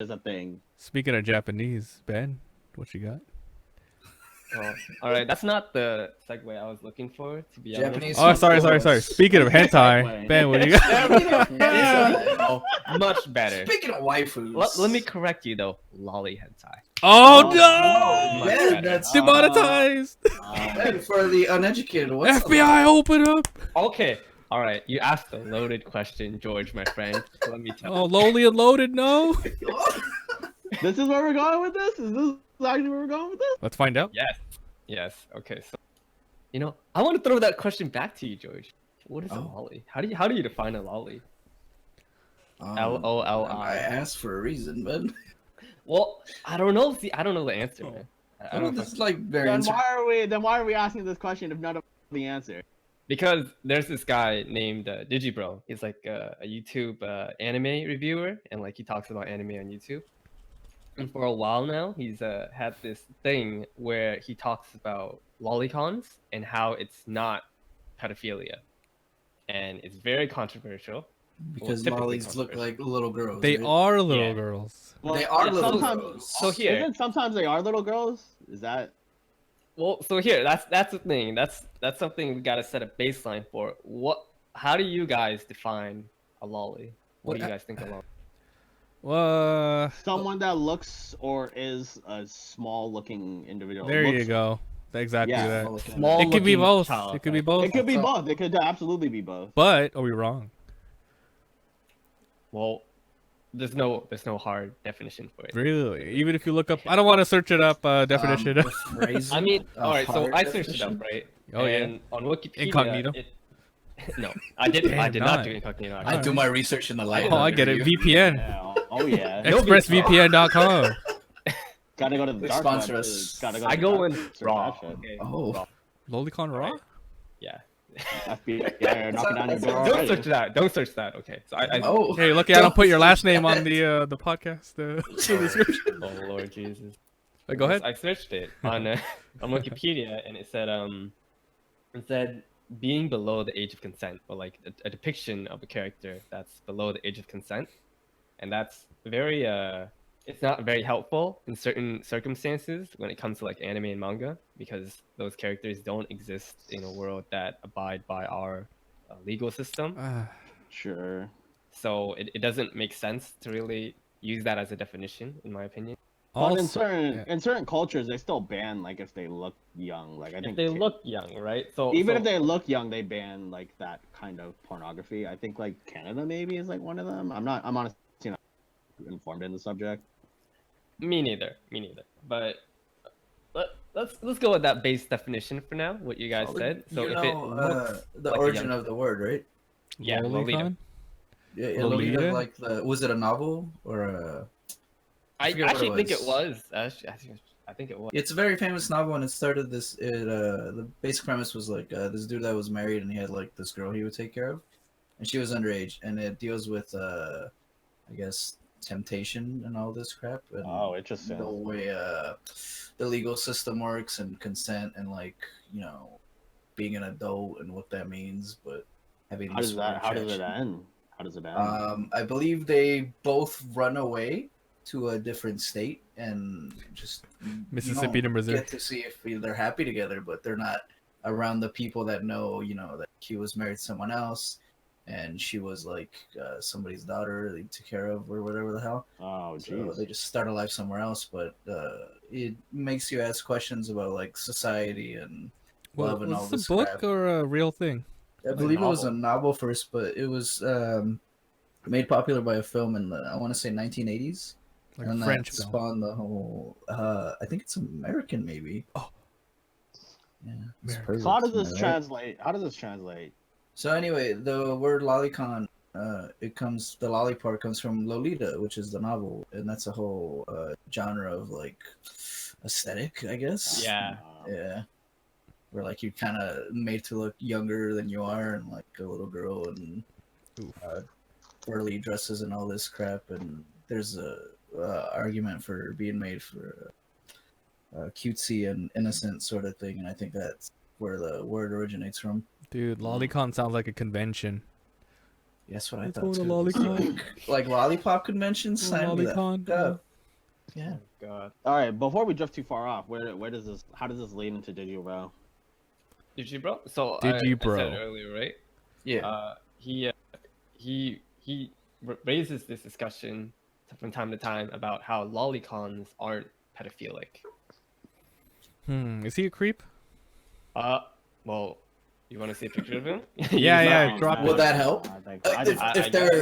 is a thing. Speaking of Japanese, Ben, what you got? Oh, all right, that's not the segue I was looking for, to be Japanese. honest. Oh, sorry. Speaking of hentai, Ben, what do you got? Oh, much better. Speaking of waifus, Let me correct you though. Lolly hentai. Oh no! Much Ben, better. that's Demonetized. Ben, for the uneducated. What's FBI, open up. Okay, all right. You asked a loaded question, George, my friend. Let me tell you. Oh, lowly and loaded, no. This is where we're going with this? Is this actually where we're going with this? Let's find out. Yes. Okay. So, I want to throw that question back to you, George. What is a lolly? How do you define a lolly? LOLI. I asked for a reason, Ben. Well, I don't know. See, I don't know the answer, man. I don't know. This is like very. Then why are we asking this question if none of the answer? Because there's this guy named Digibro. He's like a YouTube anime reviewer, and like he talks about anime on YouTube. And for a while now, he's had this thing where he talks about lolicons and how it's not pedophilia, and it's very controversial. Because typically lollies look like little girls. They right? are little girls. Well, They are little sometimes, girls. So here, Isn't sometimes they are little girls? Is that? well, so here, that's the thing. That's something we gotta set a baseline for. How do you guys define a lolly? What do you guys think a lolly? Someone that looks or is a small-looking individual. There you Looks- go. Exactly Yeah. that. Small It could be looking both. child, It could be right? both. It could be both. It could absolutely be both. But are we wrong? Well, there's no hard definition for it. Really? Even if you look up, I don't want to search it up. Definition. The phrase, I mean, a all right. So hard I searched it definition? up, right? Oh, yeah. And on Wikipedia, Incognito? No, I did Damn, not not. do incognito. I do my research in the light. Oh, I get it. VPN. Yeah. Oh yeah. ExpressVPN.com. Gotta go to the They dark sponsor web. us. Gotta go. I to go the in dark web to search raw. that shit. Okay. Oh. Raw. Lolicon Raw? Yeah. FBI are knocking down your door. Don't already. search that. Don't search that. Okay. So I Oh. Hey, lucky I don't put your last name on the podcast description. Oh Lord Jesus. Go ahead. I searched it on Wikipedia, and it said being below the age of consent, or like a depiction of a character that's below the age of consent, and that's very it's not very helpful in certain circumstances when it comes to like anime and manga, because those characters don't exist in a world that abide by our legal system. Sure. So it doesn't make sense to really use that as a definition, in my opinion. But in Also, certain cultures, they still ban like if they look young. Like I If think they look young, right? So even so- if they look young, they ban like that kind of pornography. I think like Canada maybe is like one of them. I'm honestly not informed in the subject. Me neither. But let's go with that base definition for now. What you guys said. So you if it know, looks the like a origin young- of the word, right? yeah, Lolita. Lolicon? Yeah, Lolita? Lolita, like was it a novel or a? I forget what actually it think it was. was. I think it was. It's a very famous novel, and it started this. The basic premise was like this dude that was married, and he had like this girl he would take care of, and she was underage, and it deals with I guess temptation and all this crap. And Oh, interesting. the way the legal system works and consent and like being an adult and what that means, but having How this does that? How does it attraction. end? How does it end? I believe they both run away to a different state and just Mississippi to Missouri. get to see if they're happy together, but they're not around the people that know, that he was married to someone else and she was like somebody's daughter they took care of or whatever the hell. Oh, So jeez. they just start a life somewhere else, but it makes you ask questions about like society and Well, love and all was this this a book crap. or a real thing? I believe it was a novel first, but it was made popular by a film in the, I want to say 1980s. Like And a that French film. spawned the whole. I think it's American, maybe. Oh. Yeah. American. So how does this Right? translate? How does this translate? So anyway, the word lolicon, the lolly part comes from Lolita, which is the novel, and that's a whole genre of like aesthetic, I guess. Yeah. Yeah. Where like you're kind of made to look younger than you are, and like a little girl, and twirly dresses and all this crap, and there's a argument for being made for cutesy and innocent sort of thing, and I think that's where the word originates from. Dude, Lolicon sounds like a convention. That's what I Let's thought go to too. Lolicon. Like Lollipop conventions, sign me the Lolicon. fuck up. Yeah. Oh, God. All right, before we drift too far off, where does this? How does this lead into Digibro? Digibro? So Digibro. I said earlier, right? Yeah. He raises this discussion from time to time about how lolicons aren't pedophilic. Is he a creep? Well, you want to see a picture of him? Yeah, He's drop not- it. Would that help? I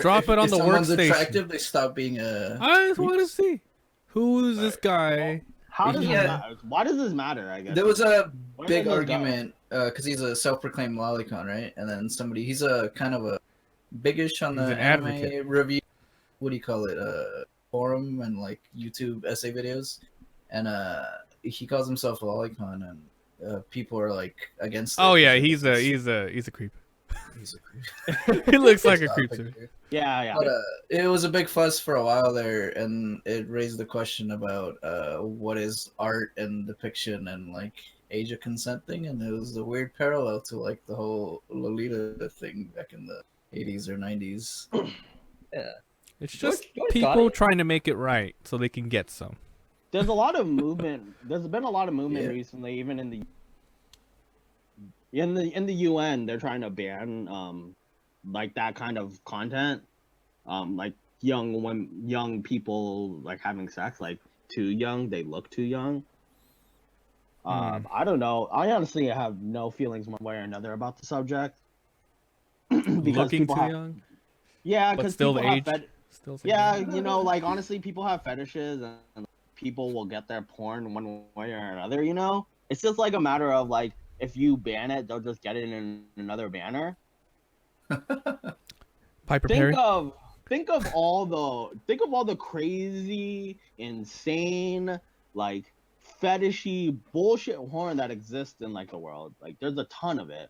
Drop it on if the someone's workstation. attractive, they stop being a. I just want to see. Who is this guy? How does Yeah. this matter? Why does this matter? I guess There was a Where big does this go? argument because he's a self-proclaimed lolicon, right? And then he's a kind of a biggish on He's the an anime advocate. review. What do you call it? Forum and like YouTube essay videos, and he calls himself a lolicon, and people are like against. Oh it yeah, because he's a creep. he's a creep. He looks like a creep to me. Yeah. But it was a big fuss for a while there, and it raised the question about what is art and depiction and like age of consent thing, and it was a weird parallel to like the whole Lolita thing back in the 80s or 90s. Yeah. It's just George got people it. trying to make it right so they can get some. There's a lot of movement. There's been a lot of movement Yeah. recently, even in the UN. They're trying to ban like that kind of content, like young people like having sex like too young. They look too young. I don't know. I honestly have no feelings one way or another about the subject. Looking people too have, young, yeah, but because still people the have age. Still same yeah, age. you know, like honestly, people have fetishes and people will get their porn one way or another. You know, it's just like a matter of like if you ban it, they'll just get it in another banner. Piper Perry. Think of all the crazy, insane, like fetishy bullshit porn that exists in like the world. Like there's a ton of it.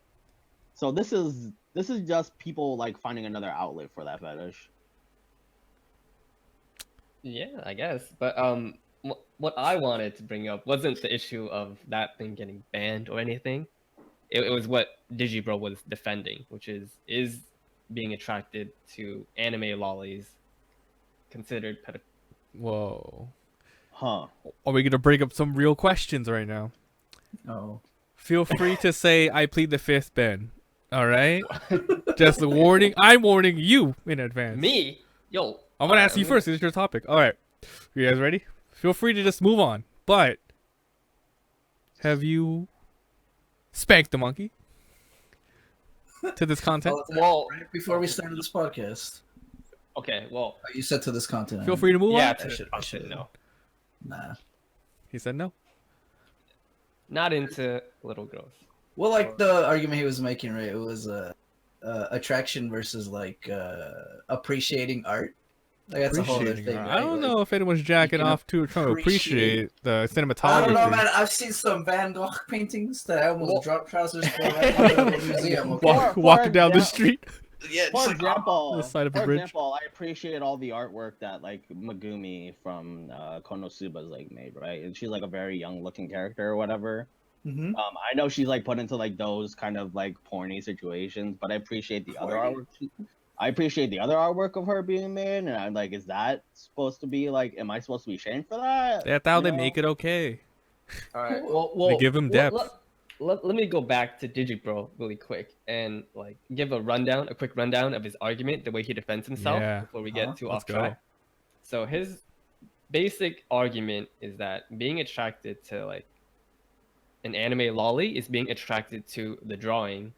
So this is just people like finding another outlet for that fetish. Yeah, I guess. But what I wanted to bring up wasn't the issue of that thing getting banned or anything. It was what Digibro was defending, which is being attracted to anime lollies considered Whoa. Huh. Are we gonna bring up some real questions right now? Oh, Feel free to say I plead the fifth, Ben. All right. Just a warning. I'm warning you in advance. Me? Yo. I'm gonna ask you first. This is your topic. All right. You guys ready? Feel free to just move on. But have you spanked the monkey to this content? Well, right before we started this podcast, okay, well, you said to this content. Feel free to move yeah, on. to the content, no. Nah. He said no. Not into little girls. Well, like the argument he was making, right? It was attraction versus like appreciating art. Like that's a whole other Appreciating thing. art. Right? I don't Like, know if anyone's jacking can off to trying to appreciate the cinematography. I don't know, man. I've seen some Van Gogh paintings that I almost dropped trousers for right out of the museum. Okay? Walking down the street. Yeah, For example, the side of a bridge. I appreciate all the artwork that like Megumi from Konosuba's like made, right? And she's like a very young looking character or whatever. Mm-hmm. I know she's like put into like those kind of like porny situations, but I appreciate the other artwork. I appreciate the other artwork of her being made, and I'm like, is that supposed to be like? Am I supposed to be shamed for that? That's how You they know? make it okay. All right. They give him depth. Let me go back to Digibro really quick and like give a quick rundown of his argument, the way he defends himself Yeah. before we get too Let's off go. track. So his basic argument is that being attracted to like an anime lolly is being attracted to the drawing,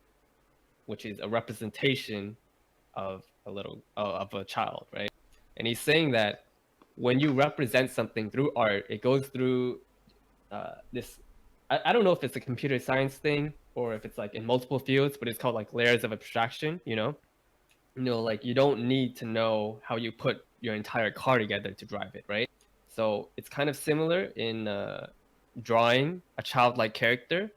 which is a representation of a child, right? And he's saying that when you represent something through art, it goes through this. I don't know if it's a computer science thing or if it's like in multiple fields, but it's called like layers of abstraction. Like you don't need to know how you put your entire car together to drive it, right? So it's kind of similar in drawing a childlike character,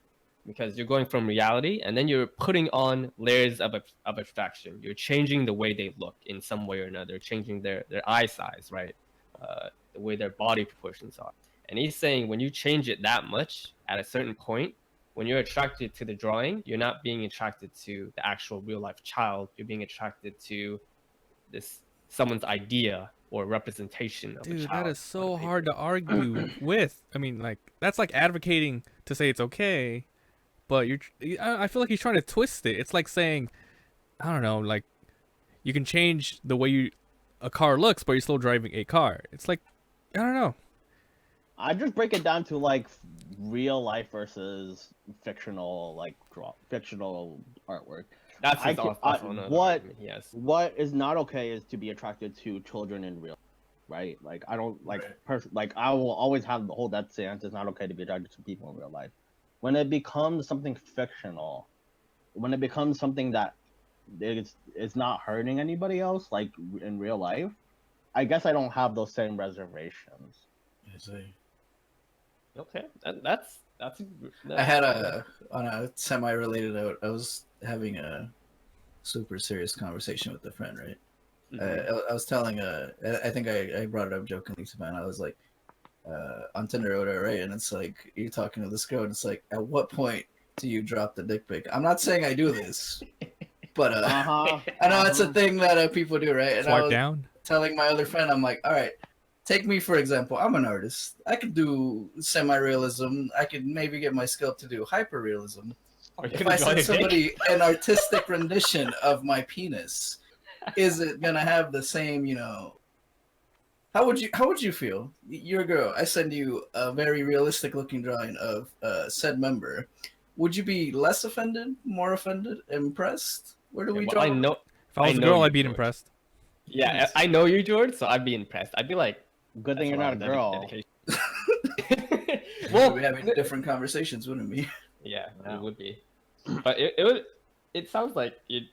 because you're going from reality and then you're putting on layers of abstraction. You're changing the way they look in some way or another, changing their eye size, right? The way their body proportions are. And he's saying when you change it that much at a certain point, when you're attracted to the drawing, you're not being attracted to the actual real life child. You're being attracted to this someone's idea or representation of a Dude, child. that is so hard to argue with. I mean, like, that's like advocating to say it's okay, but I feel like he's trying to twist it. It's like saying, I don't know, like, you can change the way a car looks, but you're still driving a car. It's like, I don't know. I just break it down to like real life versus fictional, like fictional artwork. That's his what yes. What is not okay is to be attracted to children in real, right? Like I don't like like I will always hold that stance. It's not okay to be attracted to people in real life. When it becomes something fictional, when it becomes something that it's not hurting anybody else, like in real life, I guess I don't have those same reservations. Okay, that's I had on a semi-related note. I was having a super serious conversation with a friend, right? I was telling I think I brought it up jokingly to man. I was like, on Tinder or whatever, right? And it's like you're talking to this girl, and it's like, at what point do you drop the dick pic? I'm not saying I do this, but I know it's a thing that people do, right? And Swipe down. Telling my other friend, I'm like, all right. Take me, for example. I'm an artist. I could do semi-realism. I could maybe get my skill to do hyper-realism. If I send somebody an artistic rendition of my penis, is it gonna have the same, How would you feel? You're a girl. I send you a very realistic-looking drawing of said member. Would you be less offended, more offended, impressed? Where do we draw? I know. If I was a girl, I'd be impressed. Yeah, I know you, George, so I'd be impressed. I'd be like, good thing you're not a girl. Well, we'd be having different conversations, wouldn't we? Yeah, it would be. But it sounds like it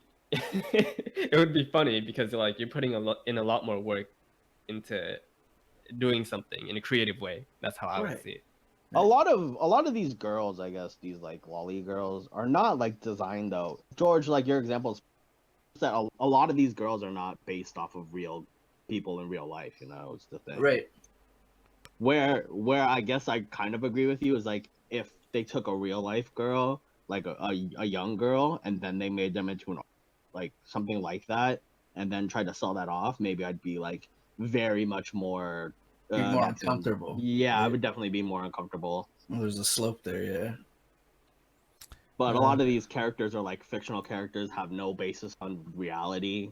would be funny because like you're putting a lot more work into doing something in a creative way. That's how I would see it. A lot of these girls, I guess, these like lolly girls are not like designed though. George, like your examples, that a lot of these girls are not based off of real people in real life. It's the thing. Right. Where I guess I kind of agree with you is like if they took a real life girl, like a young girl, and then they made them into like something like that, and then tried to sell that off, maybe I'd be like very much more more uncomfortable. Yeah, I would definitely be more uncomfortable. Well, there's a slope there, yeah. But a lot of these characters are like fictional characters, have no basis on reality.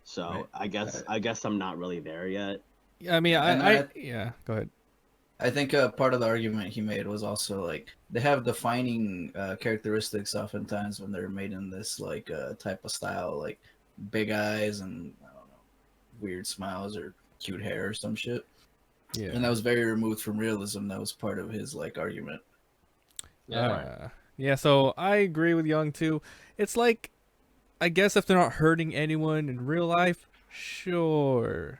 So I guess I'm not really there yet. Yeah, I mean, yeah. Go ahead. I think part of the argument he made was also like they have defining characteristics oftentimes when they're made in this like type of style, like big eyes and I don't know, weird smiles or cute hair or some shit. Yeah, and that was very removed from realism. That was part of his like argument. Yeah, so I agree with Young too. It's like, I guess if they're not hurting anyone in real life, sure.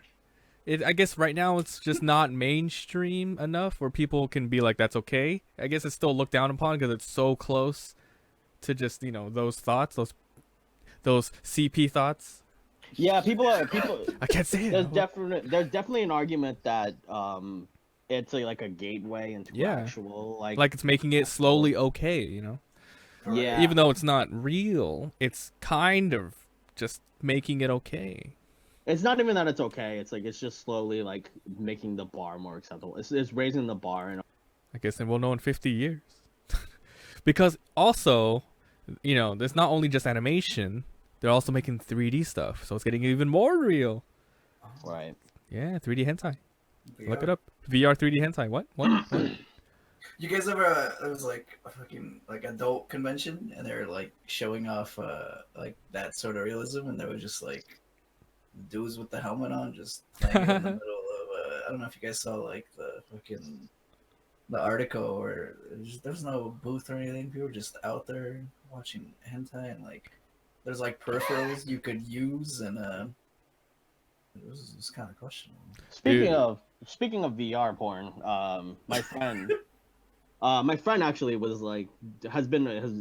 I guess right now it's just not mainstream enough where people can be like, that's okay. I guess it's still looked down upon because it's so close to just, those thoughts, those CP thoughts. Yeah, people. I can't say it. There's definitely an argument that it's like a gateway into actual like it's making it slowly okay, Yeah. Even though it's not real, it's kind of just making it okay. It's not even that it's okay. It's like it's just slowly like making the bar more acceptable. It's raising the bar, and I guess then we'll know in 50 years. Because also, there's not only just animation, they're also making 3D stuff, so it's getting even more real. Right. Yeah, 3D hentai. Look it up. VR 3D hentai. What? You guys ever there was like a fucking like adult convention and they're like showing off like that sort of realism, and they were just like dudes with the helmet on just laying in the middle of I don't know if you guys saw like the article where there's no booth or anything. People were just out there watching hentai, and like there's like peripherals you could use, and it was kind of questionable. Speaking of VR porn, my friend actually was like has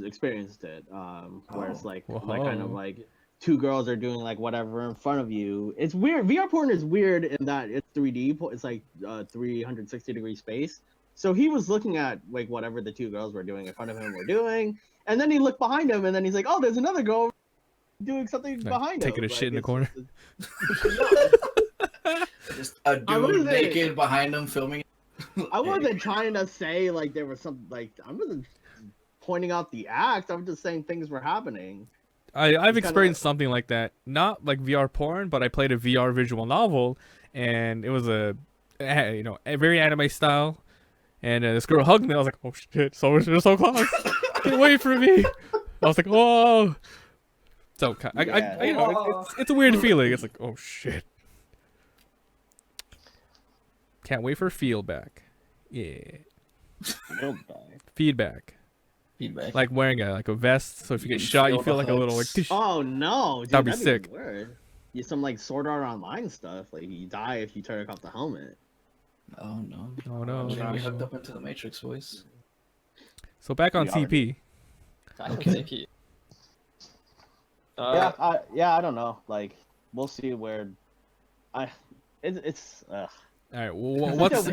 experienced it, where it's like kind of like two girls are doing like whatever in front of you. It's weird. VR porn is weird in that it's 3D. It's like 360-degree space. So he was looking at like whatever the two girls were doing in front of him were doing, and then he looked behind him, and then he's like, "Oh, there's another girl." doing something Like, behind taking him. a shit in the it's corner. Just a dude naked behind him filming. I wasn't trying to say like there was some like I wasn't pointing out the act. I'm just saying things were happening. I've It's experienced kinda something like that. Not like VR porn, but I played a VR visual novel, and it was a very anime style. And this girl hugged me. I was like, oh shit, they're so close. Get away from me. I was like, whoa. So it's a weird feeling. It's like, oh shit. Can't wait for feedback. Yeah. Feedback. Like wearing a vest, so if you get shot, you feel like a little like. Tish. Oh no, dude, That'd be sick. Weird. You some like Sword Art Online stuff. Like you die if you turn off the helmet. Oh no. Oh no. We hooked up into the Matrix voice. So back on CP. Okay. I don't know. Like we'll see where. It's. All right. Well, what's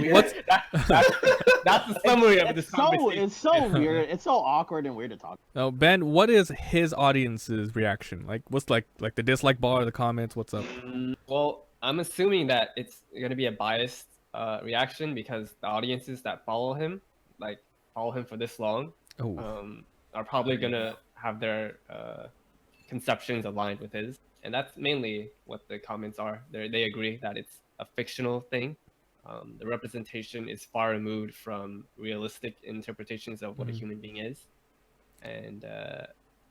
that's the summary of this conversation. It's so weird. It's so awkward and weird to talk. Oh, Ben, what is his audience's reaction? Like, what's like the dislike bar, the comments? What's up? Well, I'm assuming that it's gonna be a biased reaction because the audiences that follow him for this long, are probably gonna have their conceptions aligned with his, and that's mainly what the comments are. They agree that it's a fictional thing. The representation is far removed from realistic interpretations of what a human being is, and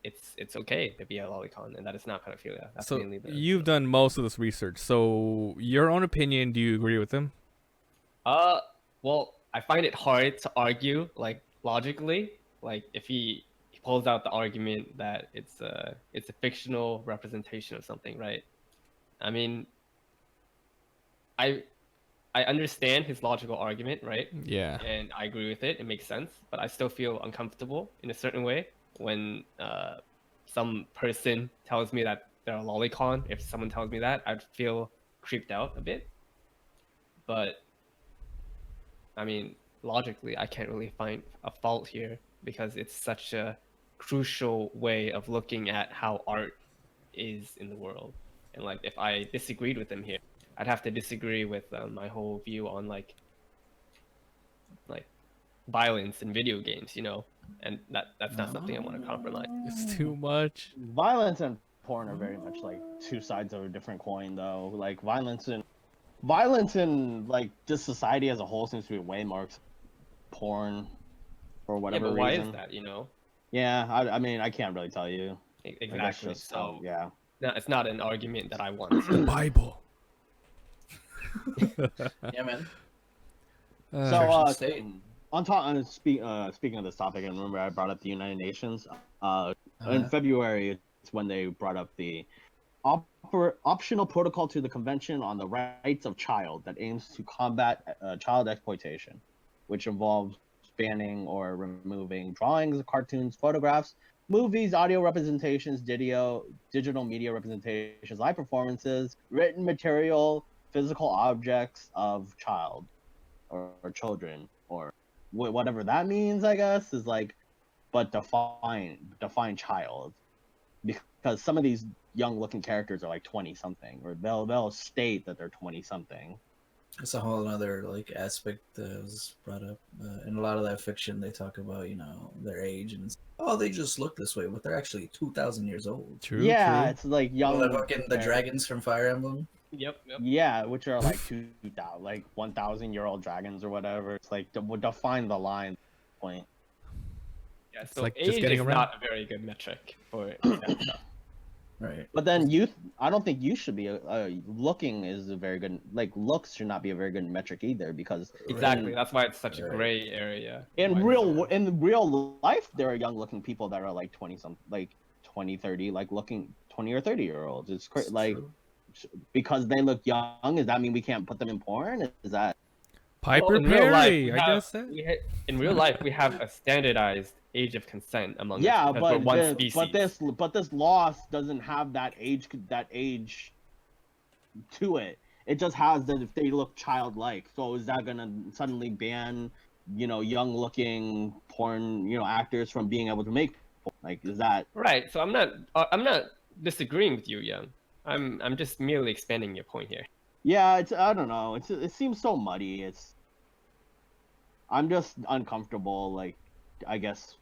it's okay to be a lolicon, and that is not pedophilia. That's so mainly you've done most of this research. So your own opinion, do you agree with him? Well, I find it hard to argue like logically. Like if he pulls out the argument that it's a fictional representation of something, right? I mean, I understand his logical argument, right? Yeah. And I agree with it. It makes sense. But I still feel uncomfortable in a certain way when some person tells me that they're a lolicon. If someone tells me that, I'd feel creeped out a bit. But, I mean, logically, I can't really find a fault here because it's such a crucial way of looking at how art is in the world. And, like, if I disagreed with him here, I'd have to disagree with my whole view on like violence in video games, and that's not something I want to compromise. It's too much. Violence and porn are very much like two sides of a different coin, though. Like violence in like just society as a whole seems to be way more porn for whatever but why reason. is that? Yeah, I mean I can't really tell you. Exactly. So yeah. No, it's not an argument that I want. The Bible. Yeah, man. Speaking of this topic, and remember I brought up the United Nations. In February, it's when they brought up the optional protocol to the Convention on the Rights of Child that aims to combat child exploitation, which involves banning or removing drawings, cartoons, photographs, movies, audio representations, digital media representations, live performances, written material, physical objects of child or children or whatever that means, I guess, is like, but define child, because some of these young looking characters are like 20 something, or they'll state that they're 20 something. It's a whole other like aspect that was brought up in a lot of that fiction. They talk about their age and they just look this way, but they're actually 2,000 years old. True. It's like young. The dragons from Fire Emblem. Yep. Yeah, which are like 2,000, like 1,000-year-old dragons or whatever. It's like define the line point. Yeah, so like age just getting is around. not a very good metric for that stuff. Right. But then youth, I don't think you should be looking is a very good, like looks should not be a very good metric either, because Exactly. That's why it's such a gray area. in real life there are young looking people that are like 20 something, like 20, 30, like looking 20 or 30-year-olds. It's like True. Because they look young, does that mean we can't put them in porn? Is that Piper in real Perry? life, I guess that. In real life, we have a standardized age of consent among yeah, us, we're one species. but this law doesn't have that age to it. It just has that if they look childlike. So is that gonna suddenly ban young looking porn actors from being able to make porn? Like, is that Right. So I'm not disagreeing with you, Young. I'm just merely expanding your point here. Yeah, I don't know. It seems so muddy. I'm just uncomfortable. Like, I guess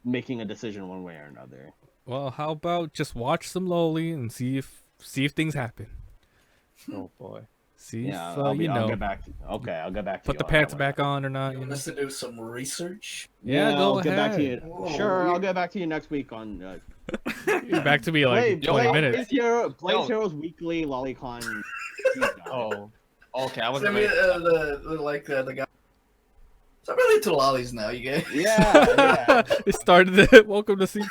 making a decision one way or another. Well, how about just watch some Loli and see if things happen. Oh boy. See Yeah, if, I'll get back. Okay, I'll get back to put you the on pants that back one. on or not. You want us to do some research? Yeah, go I'll get back to ahead. you. Sure, I'll get back to you next week on. Back to me like 20 minutes. Blaze Heroes Weekly Lolicon. Oh. Okay, I was Send me the guy. So I'm really to lollies now, you guys. Yeah. It started the welcome to CP.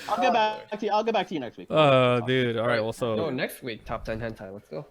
I'll get back to you. I'll get back to you next week. Dude. All right. Well, so next week top 10 hentai. Let's go.